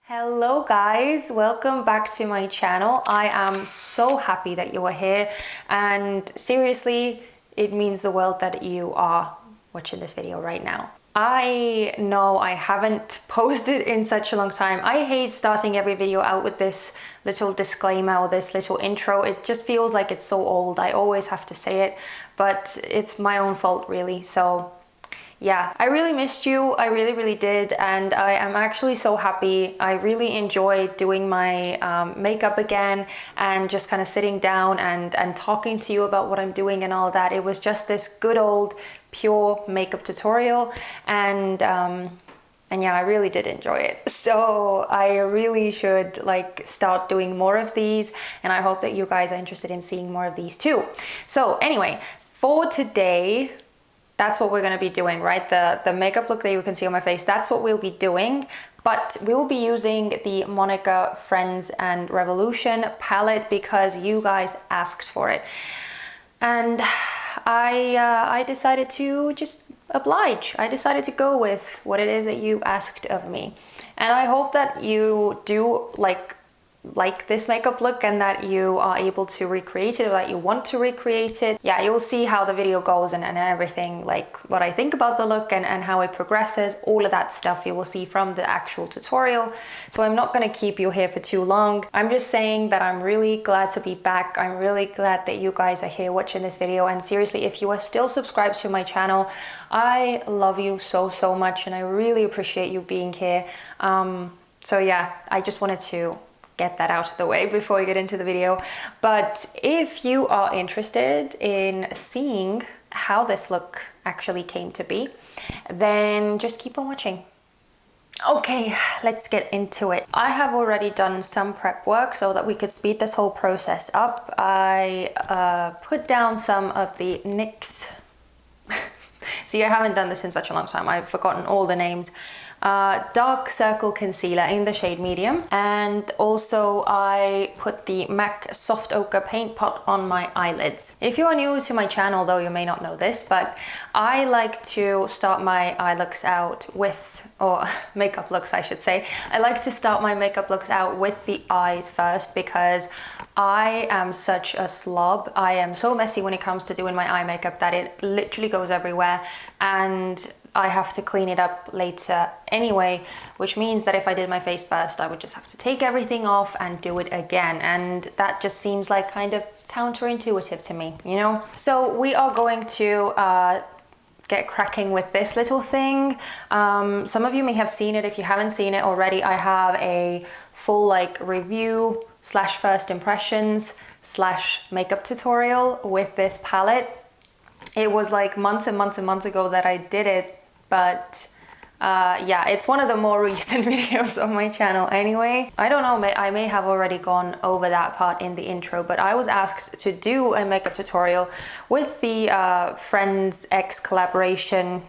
Hello guys, welcome back to my channel. I am so happy that you are here, and seriously, it means the world that you are watching this video right now. I know I haven't posted in such a long time. I hate starting every video out with this little disclaimer or this little intro. It just feels like it's so old. I always have to say it, but it's my own fault really. So yeah, I really missed you. I really did, and I am actually so happy. I really enjoyed doing my makeup again and just kind of sitting down and talking to you about what I'm doing and all that. It was just this good old pure makeup tutorial, and yeah, I really did enjoy it. So I really should like start doing more of these, and I hope that you guys are interested in seeing more of these too. So anyway, for today, that's what we're going to be doing, right? The makeup look that you can see on my face, that's what we'll be doing. But we'll be using the Monica Friends and Revolution palette because you guys asked for it. And I decided to just oblige. I decided to go with what it is that you asked of me. And I hope that you do like this makeup look and that you are able to recreate it, or that you want to recreate it. Yeah, you'll see how the video goes and everything, like what I think about the look and how it progresses. All of that stuff you will see from the actual tutorial. So I'm not going to keep you here for too long. I'm just saying that I'm really glad to be back. I'm really glad that you guys are here watching this video, and seriously, if you are still subscribed to my channel, I love you so much, and I really appreciate you being here. So yeah, I just wanted to get that out of the way before we get into the video. But if you are interested in seeing how this look actually came to be, then just keep on watching. Okay, let's get into it. I have already done some prep work so that we could speed this whole process up. I put down some of the NYX. See, I haven't done this in such a long time. I've forgotten all the names. Dark Circle Concealer in the shade Medium, and also I put the MAC Soft Ochre Paint Pot on my eyelids. If you are new to my channel, though, you may not know this, but I like to start my eye looks out with, or makeup looks I should say, I like to start my makeup looks out with the eyes first, because I am such a slob. I am so messy when it comes to doing my eye makeup that it literally goes everywhere, and I have to clean it up later anyway, which means that if I did my face first, I would just have to take everything off and do it again, and that just seems like kind of counterintuitive to me, you know? So we are going to get cracking with this little thing. Some of you may have seen it. If you haven't seen it already, I have a full like review / first impressions / makeup tutorial with this palette. It was like months and months ago that I did it, but yeah, it's one of the more recent videos on my channel anyway. I don't know, I may have already gone over that part in the intro, but I was asked to do a makeup tutorial with the Friends X collaboration,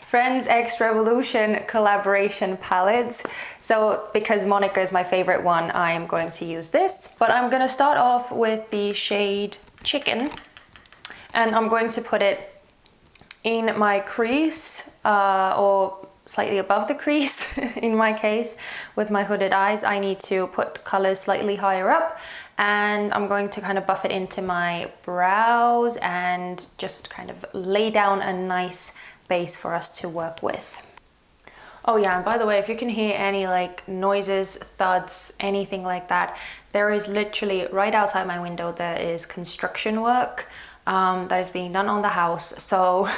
Friends X Revolution collaboration palettes. So because Monica is my favorite one, I am going to use this, but I'm gonna start off with the shade Chicken, and I'm going to put it in my crease, or slightly above the crease in my case. With my hooded eyes, I need to put colors slightly higher up, and I'm going to kind of buff it into my brows and just kind of lay down a nice base for us to work with. Oh yeah, and by the way, if you can hear any like noises, thuds, anything like that, there is literally right outside my window, there is construction work that is being done on the house. So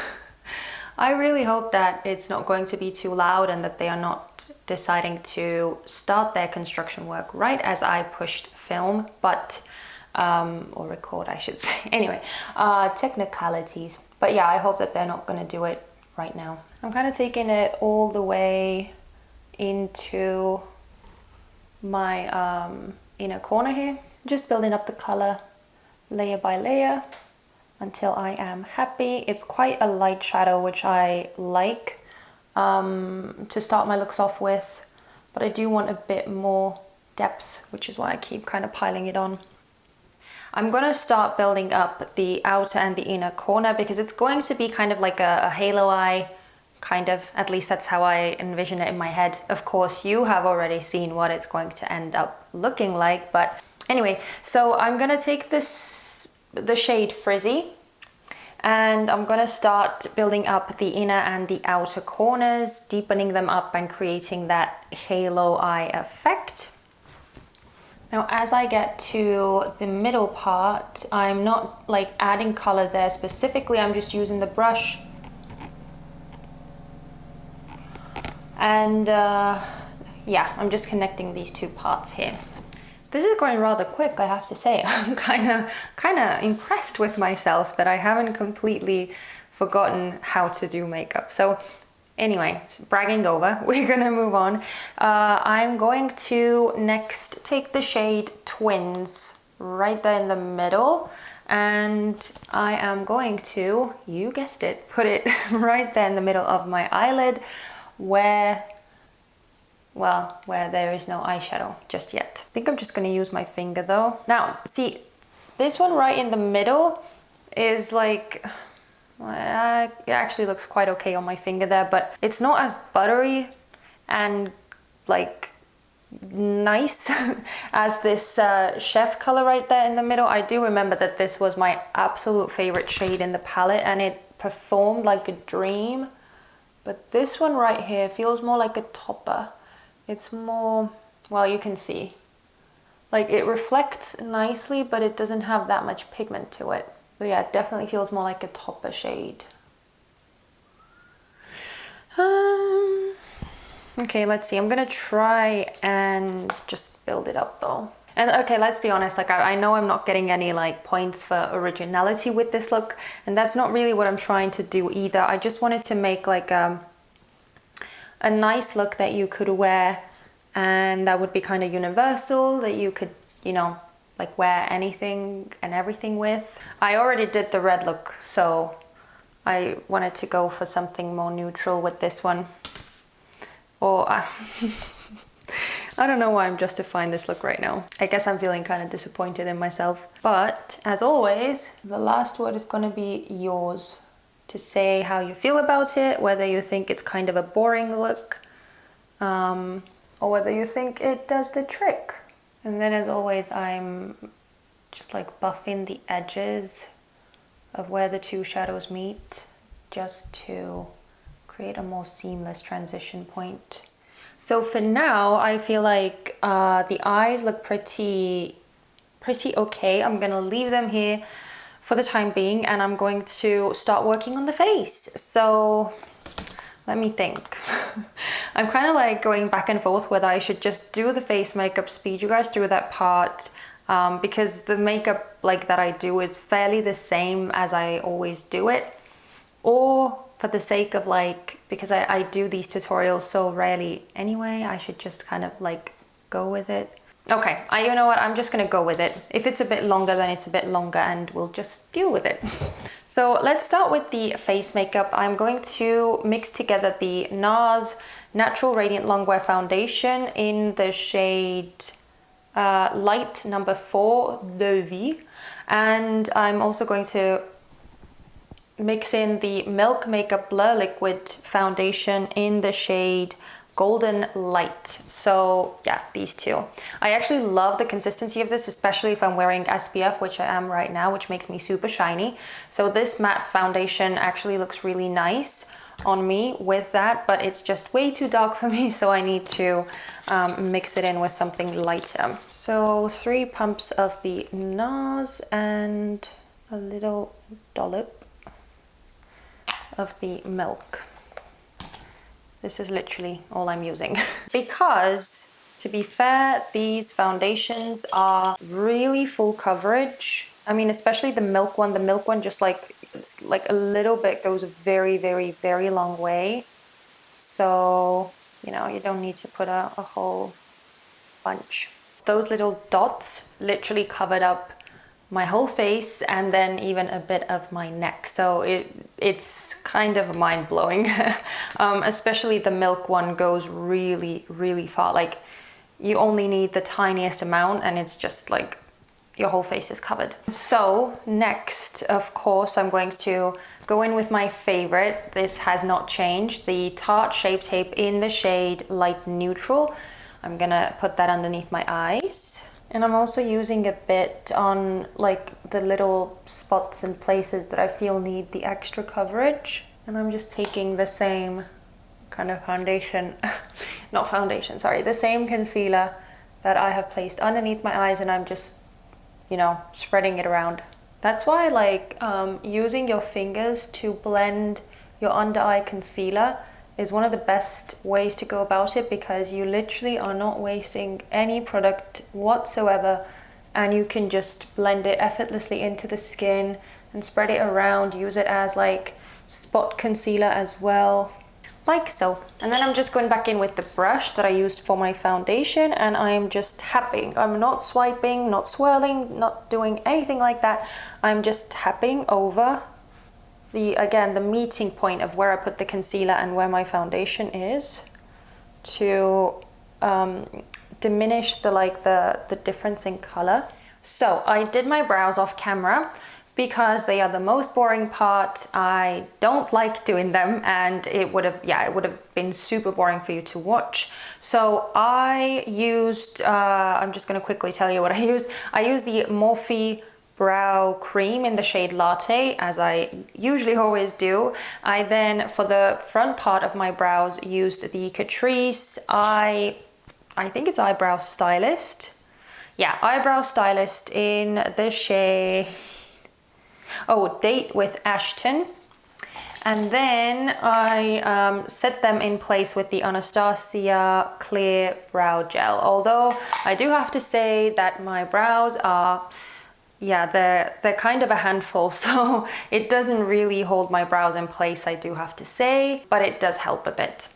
I really hope that it's not going to be too loud and that they are not deciding to start their construction work right as I pushed film, but or record I should say. Anyway, technicalities. But yeah, I hope that they're not going to do it right now. I'm kind of taking it all the way into my inner corner here, just building up the color layer by layer until I am happy. It's quite a light shadow, which I like to start my looks off with, but I do want a bit more depth, which is why I keep kind of piling it on. I'm gonna start building up the outer and the inner corner because it's going to be kind of like a halo eye kind of. At least that's how I envision it in my head. Of course, you have already seen what it's going to end up looking like, but anyway, so I'm gonna take the shade Frizzy, and I'm gonna start building up the inner and the outer corners, deepening them up and creating that halo eye effect. Now, as I get to the middle part, I'm not like adding color there specifically, I'm just using the brush. And yeah, I'm just connecting these two parts here. This is going rather quick, I have to say. I'm kind of impressed with myself that I haven't completely forgotten how to do makeup. So anyway, bragging over, we're gonna move on. I'm going to next take the shade Twins right there in the middle, and I am going to, you guessed it, put it right there in the middle of my eyelid where there is no eyeshadow just yet. I think I'm just gonna use my finger though. Now, see, this one right in the middle is like, it actually looks quite okay on my finger there, but it's not as buttery and like nice as this chef color right there in the middle. I do remember that this was my absolute favorite shade in the palette and it performed like a dream. But this one right here feels more like a topper. It's more, well, you can see, like it reflects nicely, but it doesn't have that much pigment to it. So yeah, it definitely feels more like a topper shade. Okay, let's see. I'm gonna try and just build it up though. And okay, let's be honest, like I know I'm not getting any like points for originality with this look, and that's not really what I'm trying to do either. I just wanted to make like a nice look that you could wear and that would be kind of universal, that you could, you know, like wear anything and everything with. I already did the red look, so I wanted to go for something more neutral with this one. Or I don't know why I'm justifying this look right now. I guess I'm feeling kind of disappointed in myself. But as always, the last word is gonna be yours to say how you feel about it, whether you think it's kind of a boring look, or whether you think it does the trick. And then as always, I'm just like buffing the edges of where the two shadows meet, just to create a more seamless transition point. So for now, I feel like the eyes look pretty okay. I'm gonna leave them here for the time being, and I'm going to start working on the face. So let me think. I'm kind of like going back and forth whether I should just do the face makeup, speed you guys through that part, because the makeup like that I do is fairly the same as I always do it, or for the sake of like, because I do these tutorials so rarely anyway, I should just kind of like go with it. Okay, you know what, I'm just gonna go with it. If it's a bit longer, then it's a bit longer and we'll just deal with it. So let's start with the face makeup. I'm going to mix together the NARS Natural Radiant Longwear Foundation in the shade Light number 4, Deauville. And I'm also going to mix in the Milk Makeup Blur Liquid Foundation in the shade Golden Light. So yeah, these two. I actually love the consistency of this, especially if I'm wearing SPF, which I am right now, which makes me super shiny. So this matte foundation actually looks really nice on me with that, but it's just way too dark for me, so I need to mix it in with something lighter. So 3 pumps of the NARS and a little dollop of the Milk. This is literally all I'm using. Because, to be fair, these foundations are really full coverage. I mean, especially the Milk one. The Milk one just like, it's like a little bit goes a very, very, very long way. So, you know, you don't need to put a whole bunch. Those little dots literally covered up my whole face and then even a bit of my neck. So it's kind of mind-blowing. Especially the Milk one goes really, really far. Like you only need the tiniest amount and it's just like your whole face is covered. So next, of course, I'm going to go in with my favorite. This has not changed, the Tarte Shape Tape in the shade Light Neutral. I'm gonna put that underneath my eyes. And I'm also using a bit on like the little spots and places that I feel need the extra coverage. And I'm just taking the same kind of foundation, not foundation, sorry, the same concealer that I have placed underneath my eyes, and I'm just, you know, spreading it around. That's why I like using your fingers to blend your under eye concealer is one of the best ways to go about it, because you literally are not wasting any product whatsoever, and you can just blend it effortlessly into the skin and spread it around, use it as like spot concealer as well, like so. And then I'm just going back in with the brush that I used for my foundation, and I'm just tapping. I'm not swiping, not swirling, not doing anything like that. I'm just tapping over again, the meeting point of where I put the concealer and where my foundation is, to diminish the difference in color. So I did my brows off camera because they are the most boring part. I don't like doing them, and it would have been super boring for you to watch. So I used, I'm just gonna quickly tell you what I used. I used the MORPHE brow cream in the shade Latte, as I usually always do. I then, for the front part of my brows, used the Catrice I think it's Eyebrow Stylist. Yeah, Eyebrow Stylist in the shade, oh, Date with Ashton. And then I set them in place with the Anastasia Clear Brow Gel. Although I do have to say that my brows are, yeah, they're kind of a handful, so it doesn't really hold my brows in place, I do have to say, but it does help a bit.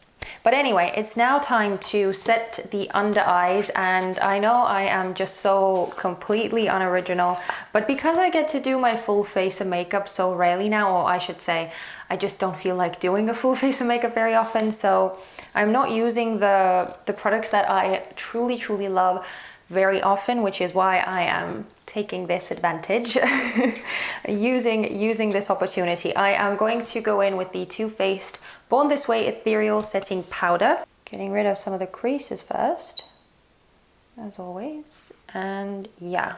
But anyway, it's now time to set the under eyes, and I know I am just so completely unoriginal, but because I get to do my full face of makeup so rarely now, or I should say, I just don't feel like doing a full face of makeup very often, so I'm not using the products that I truly love very often, which is why I am taking this advantage, using this opportunity. I am going to go in with the Too Faced Born This Way Ethereal Setting Powder, getting rid of some of the creases first, as always. And yeah,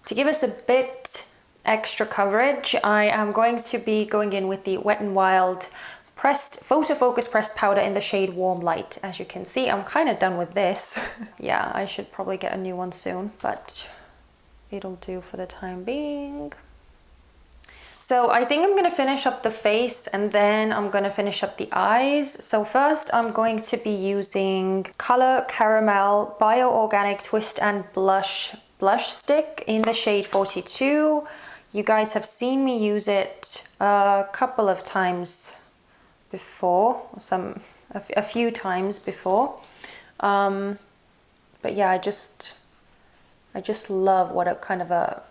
to give us a bit extra coverage, I am going to be going in with the Wet n Wild Photofocus pressed powder in the shade Warm Light. As you can see, I'm kind of done with this. Yeah, I should probably get a new one soon, but it'll do for the time being. So I think I'm gonna finish up the face, and then I'm gonna finish up the eyes. So first I'm going to be using Color Caramel Bio-Organic Twist and Blush Stick in the shade 42. You guys have seen me use it a couple of times before, a few times before, but yeah, I just love what a kind of a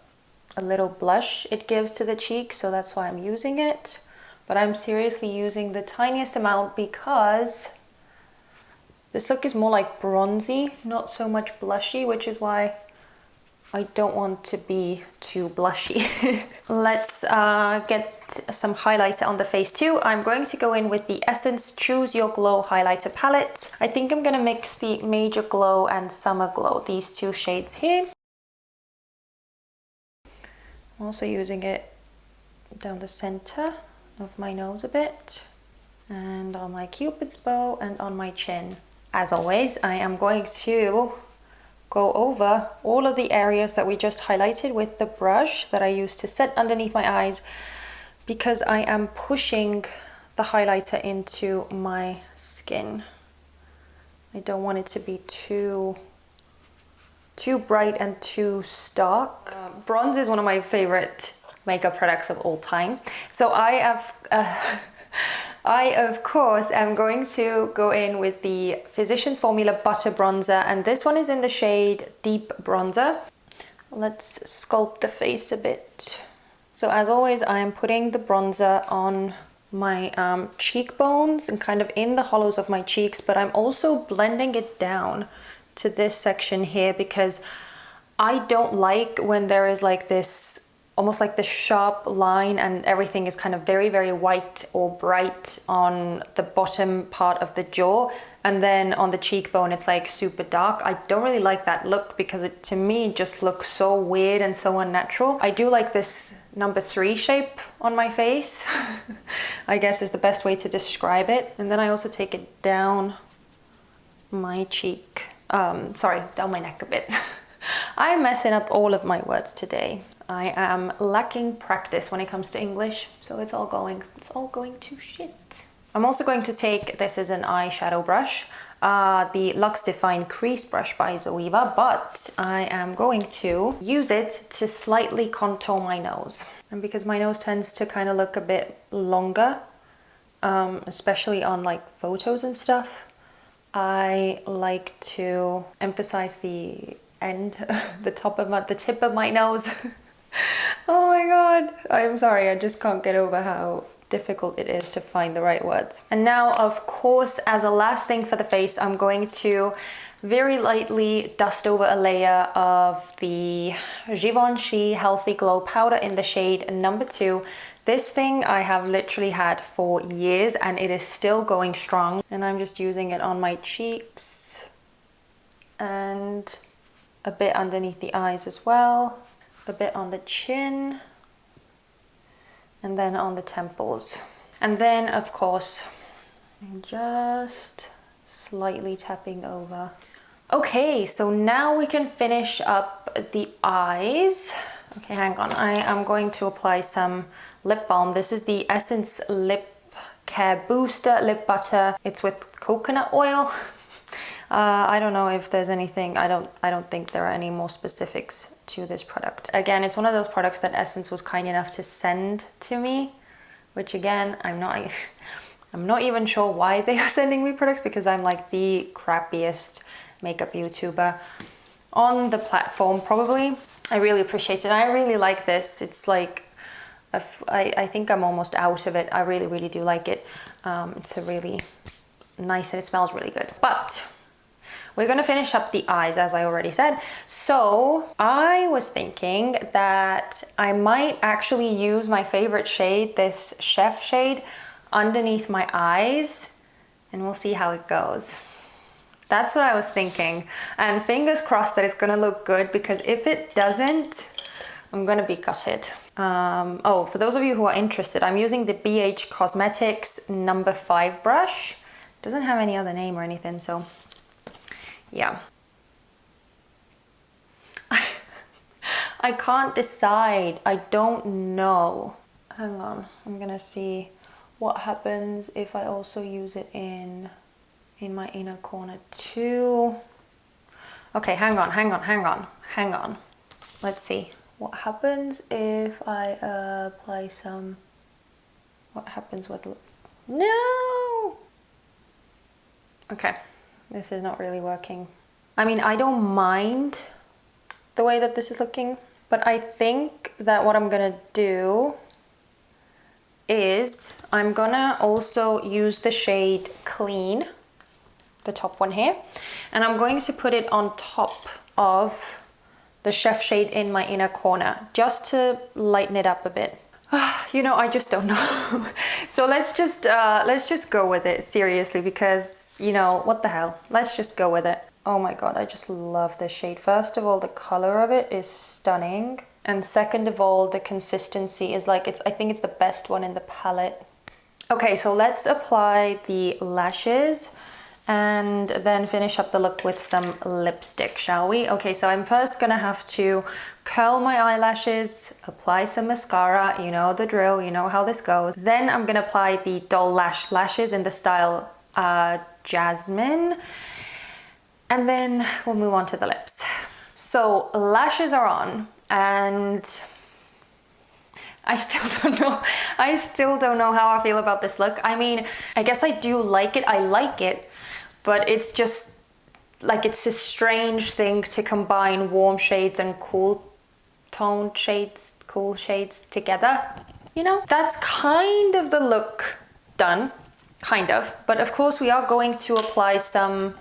little blush it gives to the cheeks, so that's why I'm using it. But I'm seriously using the tiniest amount because this look is more like bronzy, not so much blushy, which is why I don't want to be too blushy. Let's get some highlighter on the face too. I'm going to go in with the Essence Choose Your Glow highlighter palette. I think I'm gonna mix the Major Glow and Summer Glow, these two shades here. I'm also using it down the center of my nose a bit, and on my Cupid's bow and on my chin. As always, I am going to go over all of the areas that we just highlighted with the brush that I used to set underneath my eyes, because I am pushing the highlighter into my skin. I don't want it to be too bright and too stark. Bronze is one of my favorite makeup products of all time. So I of course am going to go in with the Physicians Formula Butter Bronzer, and this one is in the shade Deep Bronzer. Let's sculpt the face a bit. So as always, I am putting the bronzer on my cheekbones and kind of in the hollows of my cheeks, but I'm also blending it down to this section here, because I don't like when there is like this, almost like the sharp line and everything is kind of very, very white or bright on the bottom part of the jaw. And then on the cheekbone, it's like super dark. I don't really like that look because it, to me, just looks so weird and so unnatural. I do like this number 3 shape on my face, I guess is the best way to describe it. And then I also take it down my cheek, sorry, down my neck a bit. I'm messing up all of my words today. I am lacking practice when it comes to English, so it's all going to shit. I'm also going to take, this is an eyeshadow brush, the Luxe Define Crease Brush by Zoeva, but I am going to use it to slightly contour my nose. And because my nose tends to kind of look a bit longer, especially on like photos and stuff, I like to emphasize the end, the tip of my nose. Oh my god, I'm sorry, I just can't get over how difficult it is to find the right words. And now, of course, as a last thing for the face, I'm going to very lightly dust over a layer of the Givenchy Healthy Glow Powder in the shade number 2. This thing I have literally had for years and it is still going strong. And I'm just using it on my cheeks and a bit underneath the eyes as well, a bit on the chin, and then on the temples. And then, of course, I'm just slightly tapping over. Okay, so now we can finish up the eyes. Okay, hang on. I am going to apply some lip balm. This is the Essence Lip Care Booster Lip Butter. It's with coconut oil. I don't know if there's anything, I don't think there are any more specifics to this product. Again, it's one of those products that Essence was kind enough to send to me, which again, I'm not even sure why they are sending me products, because I'm like the crappiest makeup YouTuber on the platform, probably. I really appreciate it. I really like this. It's like, I think I'm almost out of it. I really, really do like it. It's a really nice and it smells really good. But we're gonna finish up the eyes, as I already said. So I was thinking that I might actually use my favorite shade, this Chef shade, underneath my eyes, and we'll see how it goes. That's what I was thinking. And fingers crossed that it's gonna look good, because if it doesn't, I'm gonna be gutted. Oh, for those of you who are interested, I'm using the BH Cosmetics number 5 brush. It doesn't have any other name or anything, so yeah. I can't decide. I don't know. Hang on. I'm gonna see what happens if I also use it in my inner corner too. Okay, hang on. Let's see. What happens if I apply some... What happens with... No! Okay. This is not really working. I mean, I don't mind the way that this is looking, but I think that what I'm gonna do is I'm gonna also use the shade Clean, the top one here, and I'm going to put it on top of the Chef shade in my inner corner, just to lighten it up a bit. You know, I just don't know. So let's just go with it, seriously, because, you know, what the hell? Let's just go with it. Oh my god, I just love this shade. First of all, the color of it is stunning. And second of all, the consistency is like, I think it's the best one in the palette. Okay, so let's apply the lashes and then finish up the look with some lipstick, shall we? Okay, so I'm first gonna have to curl my eyelashes, apply some mascara, you know the drill, you know how this goes. Then I'm gonna apply the Doll Lash lashes in the style Jasmine, and then we'll move on to the lips. So lashes are on, and I still don't know how I feel about this look. I mean, I guess I do like it, but it's just like, it's a strange thing to combine warm shades and cool toned shades, cool shades together, you know? That's kind of the look done, kind of. But of course we are going to apply some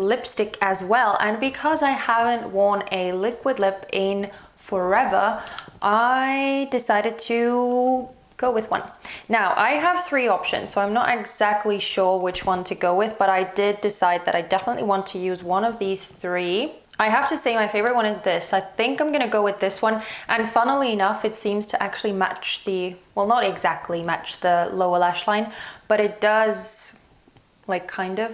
lipstick as well. And because I haven't worn a liquid lip in forever, I decided to go with one. Now, I have 3 options, so I'm not exactly sure which one to go with, but I did decide that I definitely want to use one of these 3. I have to say my favorite one is this. I think I'm gonna go with this one, and funnily enough, it seems to actually match the, well, not exactly match the lower lash line, but it does, like, kind of,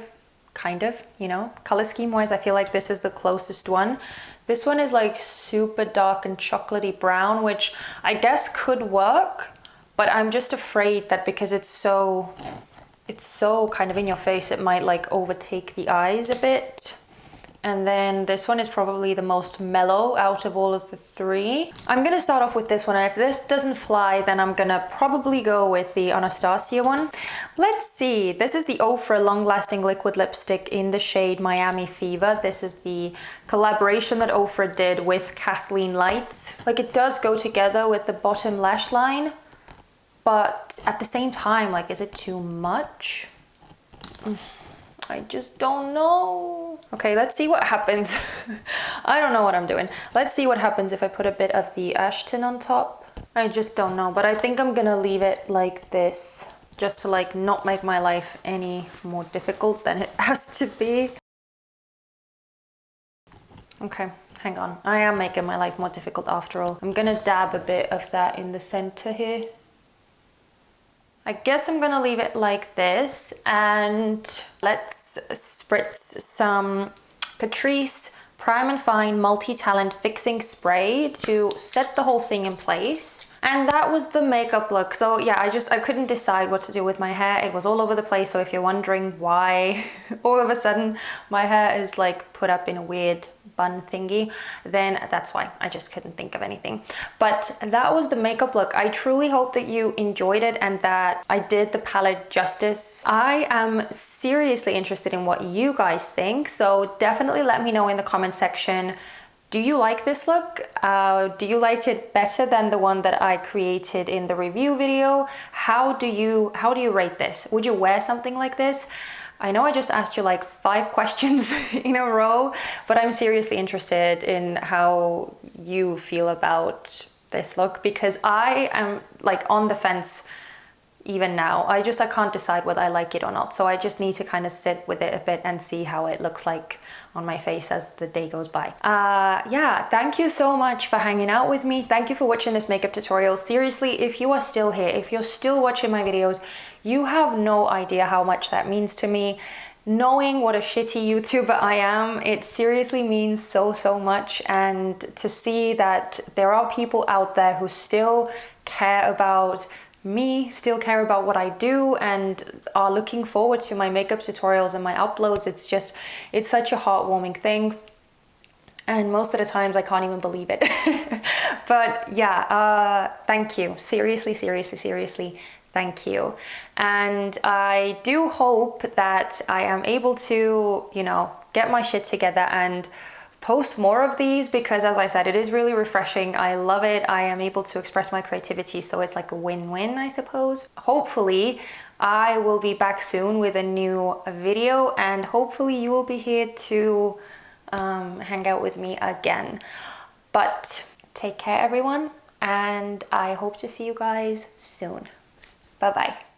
you know, color scheme wise, I feel like this is the closest one. This one is like super dark and chocolatey brown, which I guess could work, but I'm just afraid that because it's so kind of in your face, it might like overtake the eyes a bit. And then this one is probably the most mellow out of all of the 3. I'm gonna start off with this one, and if this doesn't fly, then I'm gonna probably go with the Anastasia one. Let's see, this is the Ochre Long Lasting Liquid Lipstick in the shade Miami Fever. This is the collaboration that Ochre did with Kathleen Lights. Like, it does go together with the bottom lash line, but at the same time, like, is it too much? I just don't know. Okay, let's see what happens. I don't know what I'm doing. Let's see what happens if I put a bit of the Ashton on top. I just don't know, but I think I'm gonna leave it like this, just to like not make my life any more difficult than it has to be. Okay, hang on. I am making my life more difficult after all. I'm gonna dab a bit of that in the center here. I guess I'm gonna leave it like this, and let's spritz some Catrice Prime and Fine Multi-Talent Fixing Spray to set the whole thing in place. And that was the makeup look. So yeah, I couldn't decide what to do with my hair. It was all over the place. So if you're wondering why all of a sudden my hair is like put up in a weird bun thingy, then that's why. I just couldn't think of anything. But that was the makeup look. I truly hope that you enjoyed it and that I did the palette justice. I am seriously interested in what you guys think. So definitely let me know in the comment section. Do you like this look? Do you like it better than the one that I created in the review video? How do you rate this? Would you wear something like this? I know I just asked you like 5 questions in a row, but I'm seriously interested in how you feel about this look, because I am like on the fence even now. I can't decide whether I like it or not. So I just need to kind of sit with it a bit and see how it looks like on my face as the day goes by. Yeah, thank you so much for hanging out with me. Thank you for watching this makeup tutorial. Seriously, if you are still here, if you're still watching my videos, you have no idea how much that means to me. Knowing what a shitty YouTuber I am, it seriously means so much. And to see that there are people out there who still care about me, still care about what I do, and are looking forward to my makeup tutorials and my uploads, it's such a heartwarming thing. And most of the times I can't even believe it. But yeah, thank you. Seriously, thank you. And I do hope that I am able to, you know, get my shit together and post more of these, because as I said, it is really refreshing. I love it. I am able to express my creativity, so it's like a win-win, I suppose. Hopefully I will be back soon with a new video, and hopefully you will be here to hang out with me again. But take care everyone, and I hope to see you guys soon. Bye bye.